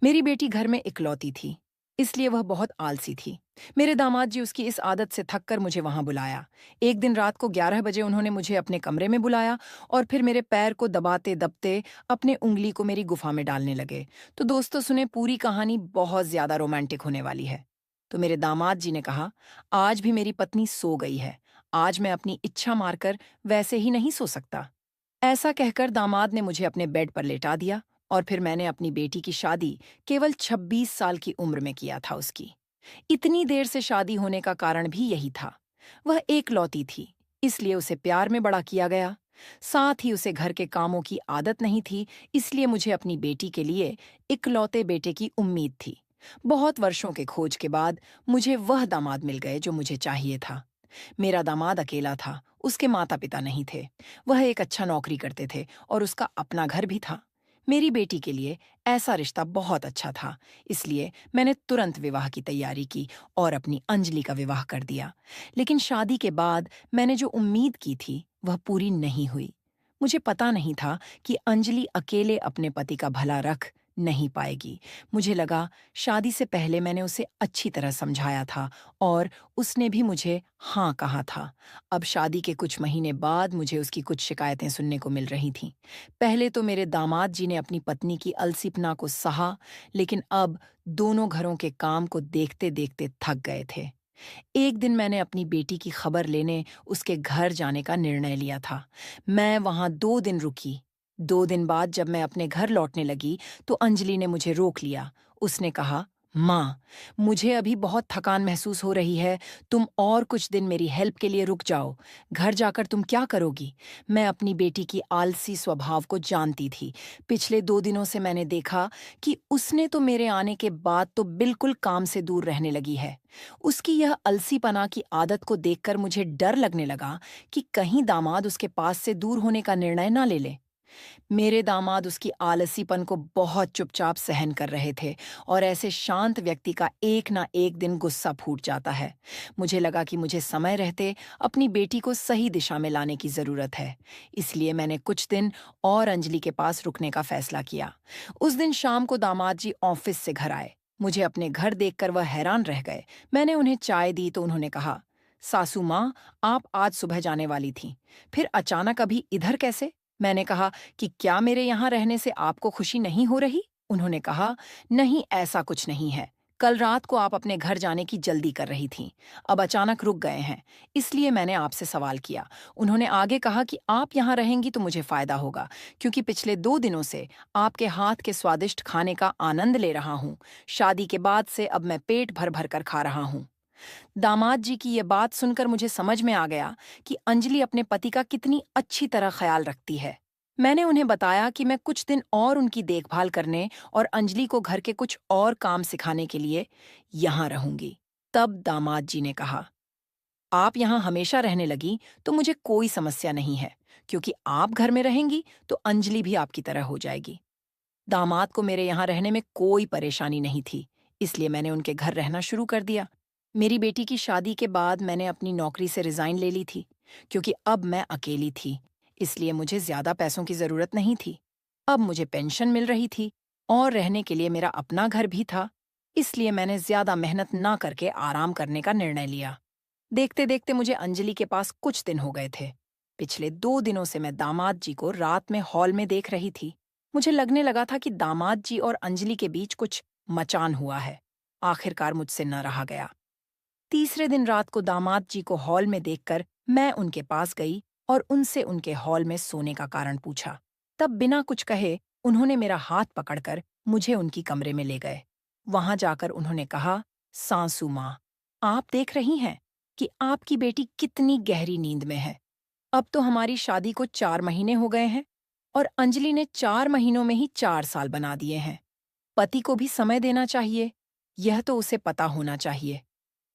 मेरी बेटी घर में इकलौती थी, इसलिए वह बहुत आलसी थी। मेरे दामाद जी उसकी इस आदत से थक कर मुझे वहां बुलाया। एक दिन रात को 11 बजे उन्होंने मुझे अपने कमरे में बुलाया और फिर मेरे पैर को दबाते दबते अपने उंगली को मेरी गुफा में डालने लगे। तो दोस्तों सुने, पूरी कहानी बहुत ज्यादा रोमांटिक होने वाली है। तो मेरे दामाद जी ने कहा, आज भी मेरी पत्नी सो गई है। आज मैं अपनी इच्छा मारकर वैसे ही नहीं सो सकता। ऐसा कहकर दामाद ने मुझे अपने बेड पर लेटा दिया और फिर मैंने अपनी बेटी की शादी केवल 26 साल की उम्र में किया था उसकी। इतनी देर से शादी होने का कारण भी यही था। वह एकलौती थी, इसलिए उसे प्यार में बड़ा किया गया। साथ ही उसे घर के कामों की आदत नहीं थी, इसलिए मुझे अपनी बेटी के लिए इकलौते बेटे की उम्मीद थी। बहुत वर्षों के खोज के बाद मुझे वह दामाद मिल गए जो मुझे चाहिए था। मेरा दामाद अकेला था, उसके माता पिता नहीं थे। वह एक अच्छा नौकरी करते थे और उसका अपना घर भी था। मेरी बेटी के लिए ऐसा रिश्ता बहुत अच्छा था, इसलिए मैंने तुरंत विवाह की तैयारी की और अपनी अंजलि का विवाह कर दिया। लेकिन शादी के बाद मैंने जो उम्मीद की थी वह पूरी नहीं हुई। मुझे पता नहीं था कि अंजलि अकेले अपने पति का भला रख नहीं पाएगी। मुझे लगा शादी से पहले मैंने उसे अच्छी तरह समझाया था और उसने भी मुझे हाँ कहा था। अब शादी के कुछ महीने बाद मुझे उसकी कुछ शिकायतें सुनने को मिल रही थीं। पहले तो मेरे दामाद जी ने अपनी पत्नी की अलसीपना को सहा, लेकिन अब दोनों घरों के काम को देखते-देखते थक गए थे। एक दिन मैंने अपनी बेटी की खबर लेने उसके घर जाने का निर्णय लिया था। मैं वहां 2 दिन रुकी। 2 दिन बाद जब मैं अपने घर लौटने लगी तो अंजलि ने मुझे रोक लिया। उसने कहा, माँ, मुझे अभी बहुत थकान महसूस हो रही है। तुम और कुछ दिन मेरी हेल्प के लिए रुक जाओ। घर जाकर तुम क्या करोगी? मैं अपनी बेटी की आलसी स्वभाव को जानती थी। पिछले 2 दिनों से मैंने देखा कि उसने तो मेरे आने के बाद तो बिल्कुल काम से दूर रहने लगी है। उसकी यह अलसीपना की आदत को देखकर मुझे डर लगने लगा कि कहीं दामाद उसके पास से दूर होने का निर्णय ना ले ले। मेरे दामाद उसकी आलसीपन को बहुत चुपचाप सहन कर रहे थे और ऐसे शांत व्यक्ति का एक ना एक दिन गुस्सा फूट जाता है। मुझे लगा कि मुझे समय रहते अपनी बेटी को सही दिशा में लाने की जरूरत है। इसलिए मैंने कुछ दिन और अंजलि के पास रुकने का फैसला किया। उस दिन शाम को दामाद जी ऑफिस से घर आए। मुझे अपने घर देखकर वह हैरान रह गए। मैंने उन्हें चाय दी तो उन्होंने कहा, सासू माँ, आप आज सुबह जाने वाली थीं, फिर अचानक अभी इधर कैसे? मैंने कहा कि क्या मेरे यहाँ रहने से आपको खुशी नहीं हो रही? उन्होंने कहा, नहीं, ऐसा कुछ नहीं है। कल रात को आप अपने घर जाने की जल्दी कर रही थीं, अब अचानक रुक गए हैं, इसलिए मैंने आपसे सवाल किया। उन्होंने आगे कहा कि आप यहाँ रहेंगी तो मुझे फायदा होगा, क्योंकि पिछले 2 दिनों से आपके हाथ के स्वादिष्ट खाने का आनंद ले रहा हूँ। शादी के बाद से अब मैं पेट भर भर कर खा रहा हूँ। दामाद जी की ये बात सुनकर मुझे समझ में आ गया कि अंजलि अपने पति का कितनी अच्छी तरह ख्याल रखती है। मैंने उन्हें बताया कि मैं कुछ दिन और उनकी देखभाल करने और अंजलि को घर के कुछ और काम सिखाने के लिए यहाँ रहूंगी। तब दामाद जी ने कहा, आप यहाँ हमेशा रहने लगी तो मुझे कोई समस्या नहीं है, क्योंकि आप घर में रहेंगी तो अंजलि भी आपकी तरह हो जाएगी। दामाद को मेरे यहाँ रहने में कोई परेशानी नहीं थी, इसलिए मैंने उनके घर रहना शुरू कर दिया। मेरी बेटी की शादी के बाद मैंने अपनी नौकरी से रिजाइन ले ली थी, क्योंकि अब मैं अकेली थी, इसलिए मुझे ज्यादा पैसों की जरूरत नहीं थी। अब मुझे पेंशन मिल रही थी और रहने के लिए मेरा अपना घर भी था, इसलिए मैंने ज्यादा मेहनत ना करके आराम करने का निर्णय लिया। देखते देखते मुझे अंजलि के पास कुछ दिन हो गए थे। पिछले 2 दिनों से मैं दामाद जी को रात में हॉल में देख रही थी। मुझे लगने लगा था कि दामाद जी और अंजलि के बीच कुछ मचान हुआ है। आखिरकार मुझसे न रहा गया। तीसरे दिन रात को दामाद जी को हॉल में देखकर मैं उनके पास गई और उनसे उनके हॉल में सोने का कारण पूछा। तब बिना कुछ कहे उन्होंने मेरा हाथ पकड़कर मुझे उनकी कमरे में ले गए। वहां जाकर उन्होंने कहा, सासू माँ, आप देख रही हैं कि आपकी बेटी कितनी गहरी नींद में है। अब तो हमारी शादी को 4 महीने हो गए हैं और अंजलि ने 4 महीनों में ही 4 साल बना दिए हैं। पति को भी समय देना चाहिए, यह तो उसे पता होना चाहिए।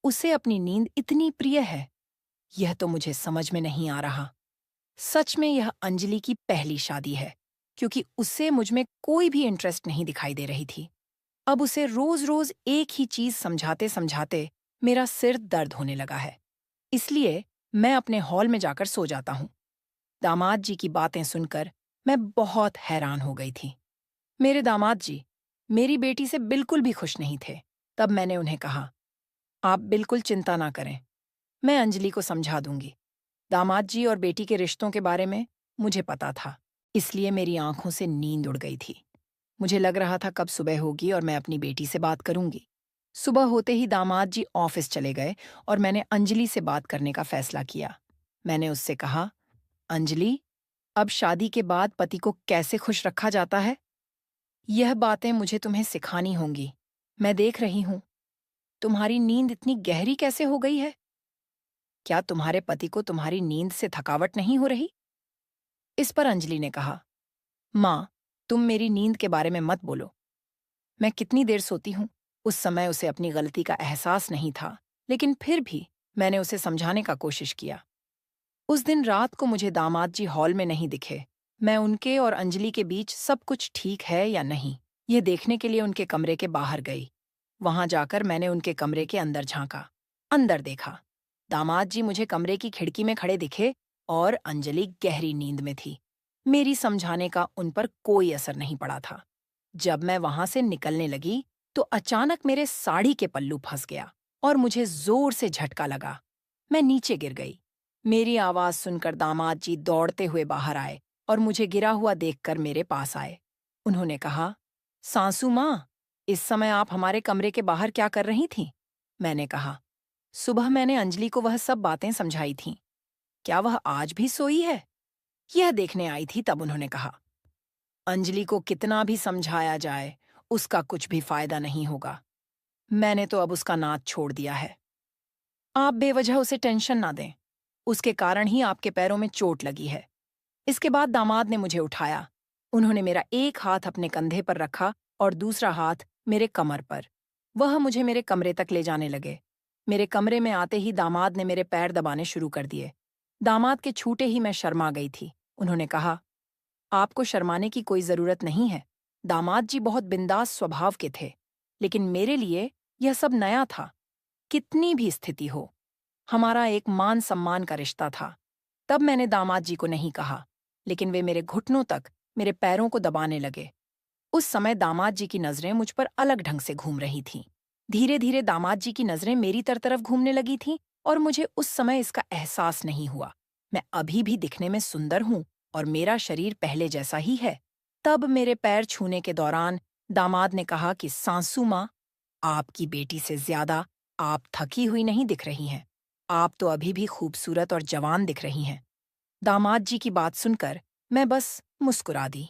उसे अपनी नींद इतनी प्रिय है, यह तो मुझे समझ में नहीं आ रहा। सच में यह अंजलि की पहली शादी है, क्योंकि उसे मुझ में कोई भी इंटरेस्ट नहीं दिखाई दे रही थी। अब उसे रोज रोज एक ही चीज समझाते समझाते मेरा सिर दर्द होने लगा है। इसलिए मैं अपने हॉल में जाकर सो जाता हूँ। दामाद जी की बातें सुनकर मैं बहुत हैरान हो गई थी। मेरे दामाद जी, मेरी बेटी से बिल्कुल भी खुश नहीं थे। तब मैंने उन्हें कहा, आप बिल्कुल चिंता ना करें, मैं अंजलि को समझा दूंगी। दामाद जी और बेटी के रिश्तों के बारे में मुझे पता था, इसलिए मेरी आंखों से नींद उड़ गई थी। मुझे लग रहा था कब सुबह होगी और मैं अपनी बेटी से बात करूंगी। सुबह होते ही दामाद जी ऑफिस चले गए और मैंने अंजलि से बात करने का फैसला किया। मैंने उससे कहा, अंजलि, अब शादी के बाद पति को कैसे खुश रखा जाता है, यह बातें मुझे तुम्हें सिखानी होंगी। मैं देख रही हूं, तुम्हारी नींद इतनी गहरी कैसे हो गई है? क्या तुम्हारे पति को तुम्हारी नींद से थकावट नहीं हो रही? इस पर अंजलि ने कहा, माँ, तुम मेरी नींद के बारे में मत बोलो। मैं कितनी देर सोती हूँ। उस समय उसे अपनी गलती का एहसास नहीं था, लेकिन फिर भी मैंने उसे समझाने का कोशिश किया। उस दिन रात को मुझे दामाद जी हॉल में नहीं दिखे। मैं उनके और अंजलि के बीच सब कुछ ठीक है या नहीं, ये देखने के लिए उनके कमरे के बाहर गई। वहां जाकर मैंने उनके कमरे के अंदर झांका। अंदर देखा, दामाद जी मुझे कमरे की खिड़की में खड़े दिखे और अंजलि गहरी नींद में थी। मेरी समझाने का उन पर कोई असर नहीं पड़ा था। जब मैं वहां से निकलने लगी तो अचानक मेरे साड़ी के पल्लू फंस गया और मुझे जोर से झटका लगा। मैं नीचे गिर गई। मेरी आवाज सुनकर दामाद जी दौड़ते हुए बाहर आए और मुझे गिरा हुआ देखकर मेरे पास आए। उन्होंने कहा, सासू माँ, इस समय आप हमारे कमरे के बाहर क्या कर रही थीं? मैंने कहा, सुबह मैंने अंजलि को वह सब बातें समझाई थीं। क्या वह आज भी सोई है? यह देखने आई थी। तब उन्होंने कहा, अंजलि को कितना भी समझाया जाए, उसका कुछ भी फायदा नहीं होगा। मैंने तो अब उसका नाच छोड़ दिया है। आप बेवजह उसे टेंशन ना दें। उसके कारण ही आपके पैरों में चोट लगी है। इसके बाद दामाद ने मुझे उठाया। उन्होंने मेरा एक हाथ अपने कंधे पर रखा और दूसरा हाथ मेरे कमर पर। वह मुझे मेरे कमरे तक ले जाने लगे। मेरे कमरे में आते ही दामाद ने मेरे पैर दबाने शुरू कर दिए। दामाद के छूटे ही मैं शर्मा गई थी। उन्होंने कहा, आपको शर्माने की कोई जरूरत नहीं है। दामाद जी बहुत बिंदास स्वभाव के थे, लेकिन मेरे लिए यह सब नया था। कितनी भी स्थिति हो, हमारा एक मान सम्मान का रिश्ता था। तब मैंने दामाद जी को नहीं कहा, लेकिन वे मेरे घुटनों तक मेरे पैरों को दबाने लगे। उस समय दामाद जी की नजरें मुझ पर अलग ढंग से घूम रही थीं। धीरे धीरे दामाद जी की नजरें मेरी तरफ घूमने लगी थीं और मुझे उस समय इसका एहसास नहीं हुआ। मैं अभी भी दिखने में सुंदर हूं और मेरा शरीर पहले जैसा ही है। तब मेरे पैर छूने के दौरान दामाद ने कहा कि सासू माँ, आपकी बेटी से ज्यादा आप थकी हुई नहीं दिख रही हैं। आप तो अभी भी खूबसूरत और जवान दिख रही हैं। दामाद जी की बात सुनकर मैं बस मुस्कुरा दी।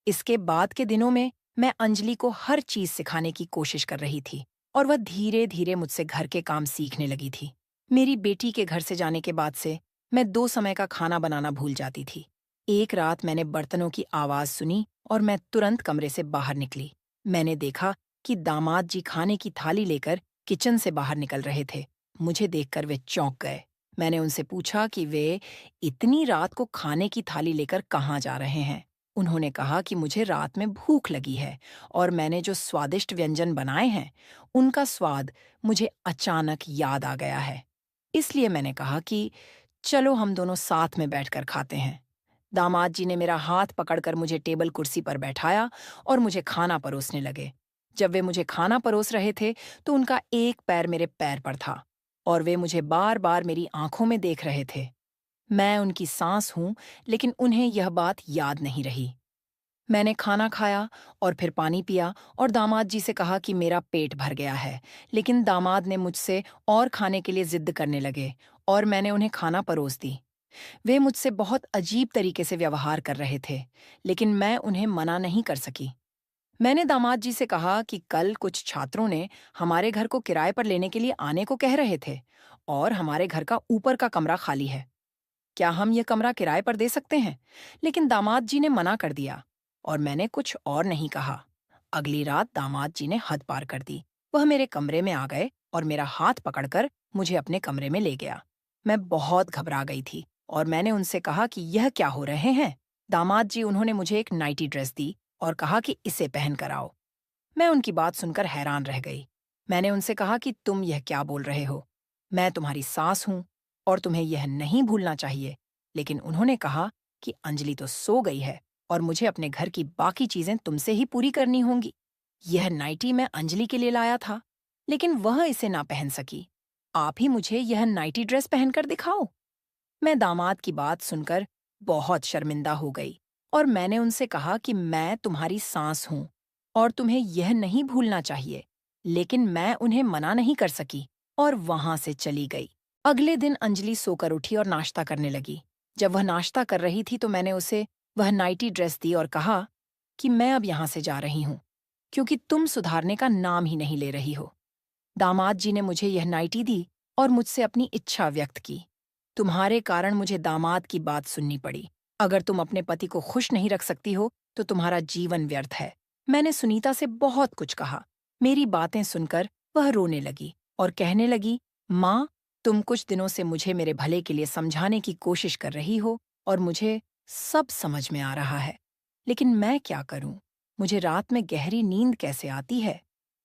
इसके बाद के दिनों में मैं अंजलि को हर चीज सिखाने की कोशिश कर रही थी और वह धीरे धीरे मुझसे घर के काम सीखने लगी थी। मेरी बेटी के घर से जाने के बाद से मैं 2 समय का खाना बनाना भूल जाती थी। एक रात मैंने बर्तनों की आवाज सुनी और मैं तुरंत कमरे से बाहर निकली। मैंने देखा कि दामाद जी खाने की थाली लेकर किचन से बाहर निकल रहे थे। मुझे देखकर वे चौंक गए। मैंने उनसे पूछा कि वे इतनी रात को खाने की थाली लेकर कहाँ जा रहे हैं। उन्होंने कहा कि मुझे रात में भूख लगी है और मैंने जो स्वादिष्ट व्यंजन बनाए हैं, उनका स्वाद मुझे अचानक याद आ गया है। इसलिए मैंने कहा कि चलो हम दोनों साथ में बैठकर खाते हैं। दामाद जी ने मेरा हाथ पकड़कर मुझे टेबल कुर्सी पर बैठाया और मुझे खाना परोसने लगे। जब वे मुझे खाना परोस रहे थे, तो उनका एक पैर मेरे पैर पर था और वे मुझे बार बार मेरी आंखों में देख रहे थे। मैं उनकी सांस हूं, लेकिन उन्हें यह बात याद नहीं रही। मैंने खाना खाया और फिर पानी पिया और दामाद जी से कहा कि मेरा पेट भर गया है, लेकिन दामाद ने मुझसे और खाने के लिए जिद करने लगे और मैंने उन्हें खाना परोस दी। वे मुझसे बहुत अजीब तरीके से व्यवहार कर रहे थे, लेकिन मैं उन्हें मना नहीं कर सकी। मैंने दामाद जी से कहा कि कल कुछ छात्रों ने हमारे घर को किराए पर लेने के लिए आने को कह रहे थे और हमारे घर का ऊपर का कमरा खाली है। क्या हम ये कमरा किराए पर दे सकते हैं? लेकिन दामाद जी ने मना कर दिया और मैंने कुछ और नहीं कहा। अगली रात दामाद जी ने हद पार कर दी। वह मेरे कमरे में आ गए और मेरा हाथ पकड़कर मुझे अपने कमरे में ले गया। मैं बहुत घबरा गई थी और मैंने उनसे कहा कि यह क्या हो रहे हैं। दामाद जी उन्होंने मुझे एक नाइटी ड्रेस दी और कहा कि इसे पहन कर आओ। मैं उनकी बात सुनकर हैरान रह गई। मैंने उनसे कहा कि तुम यह क्या बोल रहे हो? मैं तुम्हारी सास हूं और तुम्हें यह नहीं भूलना चाहिए। लेकिन उन्होंने कहा कि अंजलि तो सो गई है और मुझे अपने घर की बाकी चीजें तुमसे ही पूरी करनी होंगी। यह नाइटी मैं अंजलि के लिए लाया था, लेकिन वह इसे ना पहन सकी। आप ही मुझे यह नाइटी ड्रेस पहनकर दिखाओ। मैं दामाद की बात सुनकर बहुत शर्मिंदा हो गई और मैंने उनसे कहा कि मैं तुम्हारी सास हूं और तुम्हें यह नहीं भूलना चाहिए। लेकिन मैं उन्हें मना नहीं कर सकी और वहां से चली गई। अगले दिन अंजलि सोकर उठी और नाश्ता करने लगी। जब वह नाश्ता कर रही थी तो मैंने उसे वह नाइटी ड्रेस दी और कहा कि मैं अब यहां से जा रही हूं, क्योंकि तुम सुधारने का नाम ही नहीं ले रही हो। दामाद जी ने मुझे यह नाइटी दी और मुझसे अपनी इच्छा व्यक्त की। तुम्हारे कारण मुझे दामाद की बात सुननी पड़ी। अगर तुम अपने पति को खुश नहीं रख सकती हो तो तुम्हारा जीवन व्यर्थ है। मैंने सुनीता से बहुत कुछ कहा। मेरी बातें सुनकर वह रोने लगी और कहने लगी, माँ, तुम कुछ दिनों से मुझे मेरे भले के लिए समझाने की कोशिश कर रही हो और मुझे सब समझ में आ रहा है, लेकिन मैं क्या करूं? मुझे रात में गहरी नींद कैसे आती है,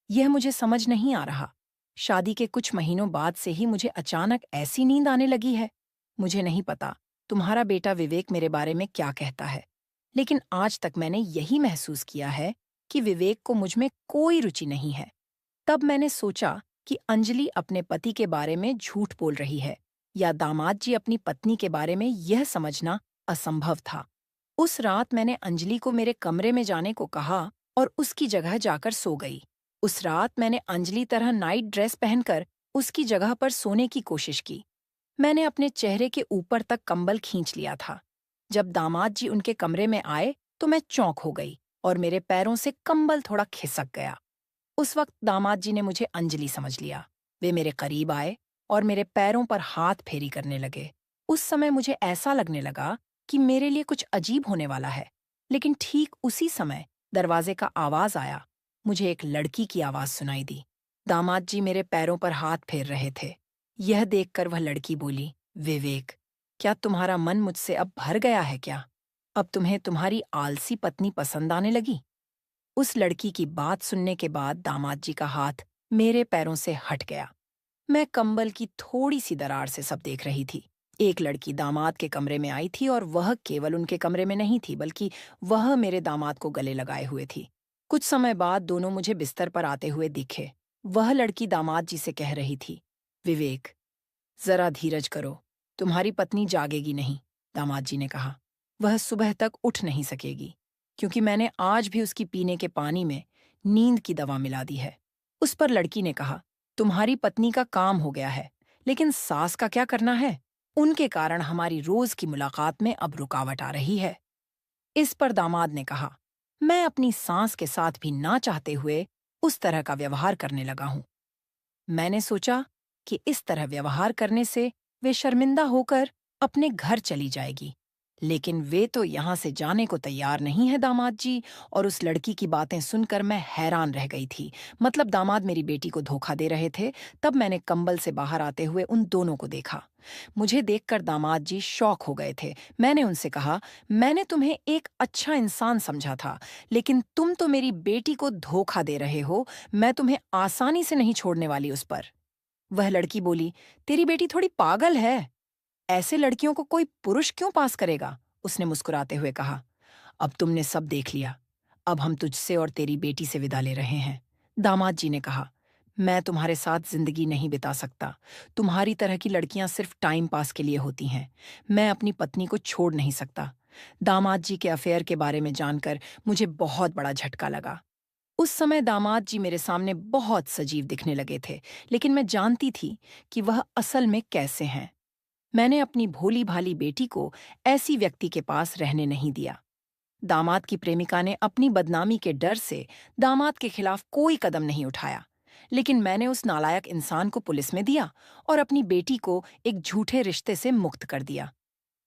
यह मुझे समझ नहीं आ रहा। शादी के कुछ महीनों बाद से ही मुझे अचानक ऐसी नींद आने लगी है। मुझे नहीं पता तुम्हारा बेटा विवेक मेरे बारे में क्या कहता है, लेकिन आज तक मैंने यही महसूस किया है कि विवेक को मुझ में कोई रुचि नहीं है। तब मैंने सोचा कि अंजलि अपने पति के बारे में झूठ बोल रही है या दामाद जी अपनी पत्नी के बारे में यह समझना असंभव था। उस रात मैंने अंजलि को मेरे कमरे में जाने को कहा और उसकी जगह जाकर सो गई। उस रात मैंने अंजलि तरह नाइट ड्रेस पहनकर उसकी जगह पर सोने की कोशिश की। मैंने अपने चेहरे के ऊपर तक कंबल खींच लिया था। जब दामाद जी उनके कमरे में आए तो मैं चौंक हो गई और मेरे पैरों से कंबल थोड़ा खिसक गया। उस वक्त दामाद जी ने मुझे अंजलि समझ लिया। वे मेरे करीब आए और मेरे पैरों पर हाथ फेरी करने लगे। उस समय मुझे ऐसा लगने लगा कि मेरे लिए कुछ अजीब होने वाला है। लेकिन ठीक उसी समय दरवाजे का आवाज आया। मुझे एक लड़की की आवाज सुनाई दी। दामाद जी मेरे पैरों पर हाथ फेर रहे थे। यह देखकर वह लड़की बोली, विवेक, क्या तुम्हारा मन मुझसे अब भर गया है क्या? अब तुम्हें तुम्हारी आलसी पत्नी पसंद आने लगी? उस लड़की की बात सुनने के बाद दामाद जी का हाथ मेरे पैरों से हट गया। मैं कंबल की थोड़ी सी दरार से सब देख रही थी। एक लड़की दामाद के कमरे में आई थी और वह केवल उनके कमरे में नहीं थी, बल्कि वह मेरे दामाद को गले लगाए हुए थी। कुछ समय बाद दोनों मुझे बिस्तर पर आते हुए दिखे। वह लड़की दामाद जी से कह रही थी, विवेक, जरा धीरज करो, तुम्हारी पत्नी जागेगी नहीं। दामाद जी ने कहा, वह सुबह तक उठ नहीं सकेगी, क्योंकि मैंने आज भी उसकी पीने के पानी में नींद की दवा मिला दी है। उस पर लड़की ने कहा, तुम्हारी पत्नी का काम हो गया है, लेकिन सास का क्या करना है? उनके कारण हमारी रोज की मुलाकात में अब रुकावट आ रही है। इस पर दामाद ने कहा, मैं अपनी सास के साथ भी ना चाहते हुए उस तरह का व्यवहार करने लगा हूं। मैंने सोचा कि इस तरह व्यवहार करने से वे शर्मिंदा होकर अपने घर चली जाएगी, लेकिन वे तो यहाँ से जाने को तैयार नहीं है दामाद जी। और उस लड़की की बातें सुनकर मैं हैरान रह गई थी। मतलब दामाद मेरी बेटी को धोखा दे रहे थे। तब मैंने कंबल से बाहर आते हुए उन दोनों को देखा। मुझे देखकर दामाद जी शॉक हो गए थे। मैंने उनसे कहा, मैंने तुम्हें एक अच्छा इंसान समझा था, लेकिन तुम तो मेरी बेटी को धोखा दे रहे हो। मैं तुम्हें आसानी से नहीं छोड़ने वाली उस पर। वह लड़की बोली, तेरी बेटी थोड़ी पागल है। ऐसे लड़कियों को कोई पुरुष क्यों पास करेगा? उसने मुस्कुराते हुए कहा, अब तुमने सब देख लिया। अब हम तुझसे और तेरी बेटी से विदा ले रहे हैं। दामाद जी ने कहा, मैं तुम्हारे साथ जिंदगी नहीं बिता सकता। तुम्हारी तरह की लड़कियां सिर्फ टाइम पास के लिए होती हैं। मैं अपनी पत्नी को छोड़ नहीं सकता। दामाद जी के अफेयर के बारे में जानकर मुझे बहुत बड़ा झटका लगा। उस समय दामाद जी मेरे सामने बहुत सजीव दिखने लगे थे, लेकिन मैं जानती थी कि वह असल में कैसे हैं। मैंने अपनी भोली भाली बेटी को ऐसी व्यक्ति के पास रहने नहीं दिया। दामाद की प्रेमिका ने अपनी बदनामी के डर से दामाद के खिलाफ कोई कदम नहीं उठाया, लेकिन मैंने उस नालायक इंसान को पुलिस में दिया और अपनी बेटी को एक झूठे रिश्ते से मुक्त कर दिया।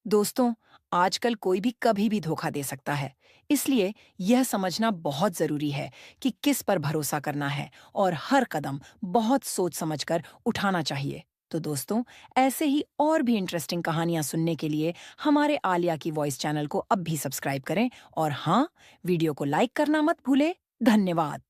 दोस्तों, आजकल कोई भी कभी भी धोखा दे सकता है, इसलिए यह समझना बहुत जरूरी है कि किस पर भरोसा करना है और हर कदम बहुत सोच समझकर उठाना चाहिए। तो दोस्तों, ऐसे ही और भी इंटरेस्टिंग कहानियां सुनने के लिए हमारे आलिया की वॉइस चैनल को अब भी सब्सक्राइब करें और हाँ, वीडियो को लाइक करना मत भूलें। धन्यवाद।